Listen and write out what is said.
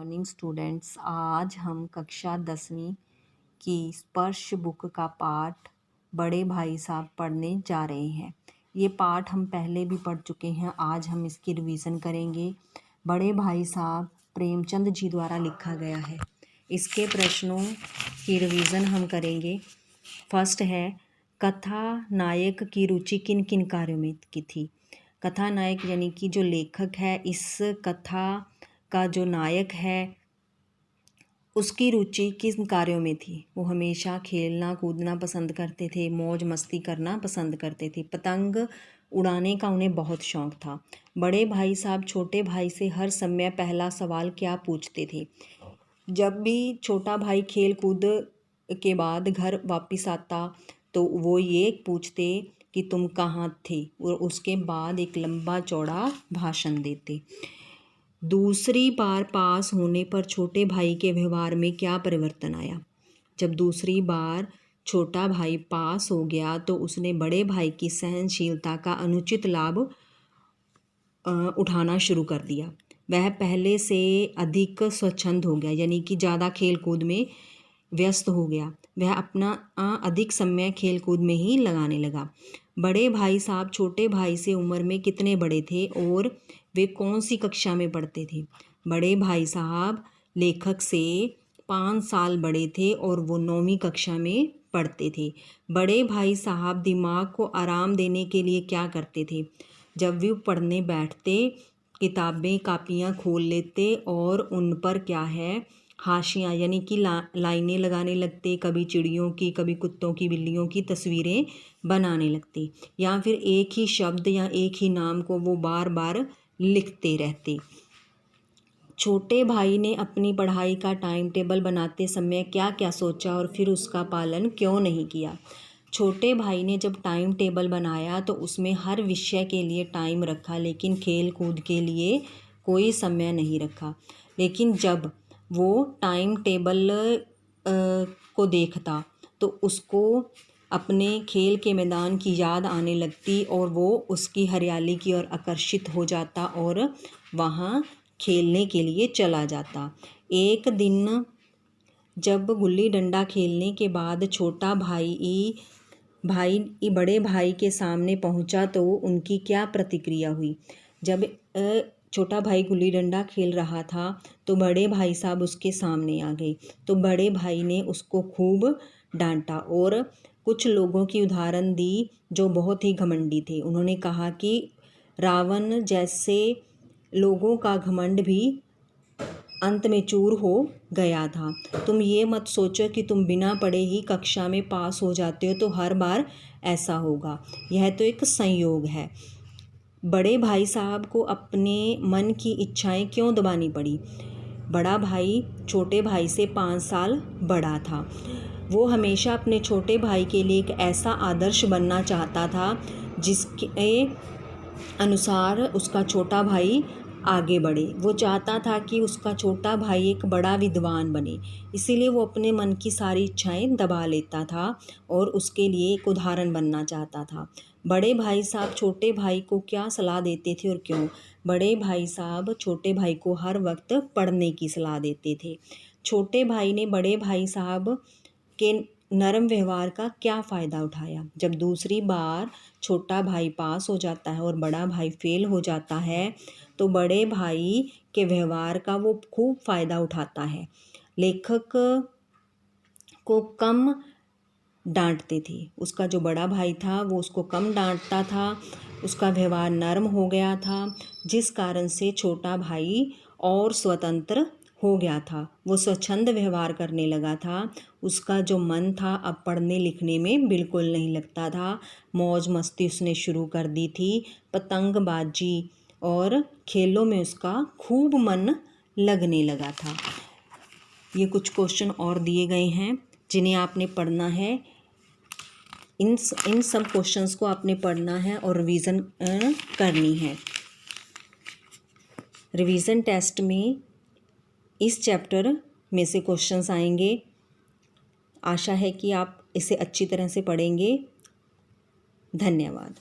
Morning students. आज हम कक्षा 10वीं की स्पर्श बुक का पाठ बड़े भाई साहब पढ़ने जा रहे हैं। ये पाठ हम पहले भी पढ़ चुके हैं। आज हम इसकी रिवीजन करेंगे। बड़े भाई साहब प्रेमचंद जी द्वारा लिखा गया है। इसके प्रश्नों की रिवीजन हम करेंगे। फर्स्ट है, कथा नायक की रुचि किन किन कार्यों में की थी। कथा नायक यानी कि जो लेखक है, इस कथा का जो नायक है उसकी रुचि किन कार्यों में थी। वो हमेशा खेलना कूदना पसंद करते थे, मौज मस्ती करना पसंद करते थे। पतंग उड़ाने का उन्हें बहुत शौक था। बड़े भाई साहब छोटे भाई से हर समय पहला सवाल क्या पूछते थे। जब भी छोटा भाई खेल कूद के बाद घर वापस आता तो वो ये पूछते कि तुम कहाँ थे, और उसके बाद एक लंबा चौड़ा भाषण देते। दूसरी बार पास होने पर छोटे भाई के व्यवहार में क्या परिवर्तन आया। जब दूसरी बार छोटा भाई पास हो गया तो उसने बड़े भाई की सहनशीलता का अनुचित लाभ उठाना शुरू कर दिया। वह पहले से अधिक स्वच्छंद हो गया, यानी कि ज़्यादा खेल कूद में व्यस्त हो गया। वह अपना अधिक समय खेल कूद में ही लगाने लगा। बड़े भाई साहब छोटे भाई से उम्र में कितने बड़े थे और वे कौन सी कक्षा में पढ़ते थे। बड़े भाई साहब लेखक से 5 साल बड़े थे और वो 9वीं कक्षा में पढ़ते थे। बड़े भाई साहब दिमाग को आराम देने के लिए क्या करते थे। जब वे पढ़ने बैठते, किताबें कापियाँ खोल लेते और उन पर क्या है हाशियाँ यानी कि लाइनें लगाने लगते। कभी चिड़ियों की, कभी कुत्तों की, बिल्लियों की तस्वीरें बनाने लगते, या फिर एक ही शब्द या एक ही नाम को वो बार बार लिखते रहते। छोटे भाई ने अपनी पढ़ाई का टाइम टेबल बनाते समय क्या क्या सोचा और फिर उसका पालन क्यों नहीं किया। छोटे भाई ने जब टाइम टेबल बनाया तो उसमें हर विषय के लिए टाइम रखा, लेकिन खेल कूद के लिए कोई समय नहीं रखा। लेकिन जब वो टाइम टेबल को देखता तो उसको अपने खेल के मैदान की याद आने लगती और वो उसकी हरियाली की ओर आकर्षित हो जाता और वहाँ खेलने के लिए चला जाता। एक दिन जब गुल्ली डंडा खेलने के बाद छोटा भाई बड़े भाई के सामने पहुंचा तो उनकी क्या प्रतिक्रिया हुई। जब छोटा भाई गुल्ली डंडा खेल रहा था तो बड़े भाई साहब उसके सामने आ गए, तो बड़े भाई ने उसको खूब डांटा और कुछ लोगों की उदाहरण दी जो बहुत ही घमंडी थे। उन्होंने कहा कि रावण जैसे लोगों का घमंड भी अंत में चूर हो गया था। तुम ये मत सोचो कि तुम बिना पढ़े ही कक्षा में पास हो जाते हो तो हर बार ऐसा होगा। यह तो एक संयोग है। बड़े भाई साहब को अपने मन की इच्छाएं क्यों दबानी पड़ी। बड़ा भाई छोटे भाई से 5 साल बड़ा था। वो हमेशा अपने छोटे भाई के लिए एक ऐसा आदर्श बनना चाहता था जिसके अनुसार उसका छोटा भाई आगे बढ़े। वो चाहता था कि उसका छोटा भाई एक बड़ा विद्वान बने, इसीलिए वो अपने मन की सारी इच्छाएं दबा लेता था और उसके लिए एक उदाहरण बनना चाहता था। बड़े भाई साहब छोटे भाई को क्या सलाह देते थे और क्यों। बड़े भाई साहब छोटे भाई को हर वक्त पढ़ने की सलाह देते थे। छोटे भाई ने बड़े भाई साहब के नरम व्यवहार का क्या फ़ायदा उठाया। जब दूसरी बार छोटा भाई पास हो जाता है और बड़ा भाई फेल हो जाता है तो बड़े भाई के व्यवहार का वो खूब फ़ायदा उठाता है। लेखक को कम डांटते थे। उसका जो बड़ा भाई था वो उसको कम डांटता था, उसका व्यवहार नरम हो गया था, जिस कारण से छोटा भाई और स्वतंत्र हो गया था। वो स्वच्छंद व्यवहार करने लगा था। उसका जो मन था अब पढ़ने लिखने में बिल्कुल नहीं लगता था। मौज मस्ती उसने शुरू कर दी थी। पतंगबाजी और खेलों में उसका खूब मन लगने लगा था। ये कुछ क्वेश्चन और दिए गए हैं जिन्हें आपने पढ़ना है। इन सब क्वेश्चंस को आपने पढ़ना है और रिवीजन करनी है। रिवीजन टेस्ट में इस चैप्टर में से क्वेश्चंस आएंगे। आशा है कि आप इसे अच्छी तरह से पढ़ेंगे। धन्यवाद।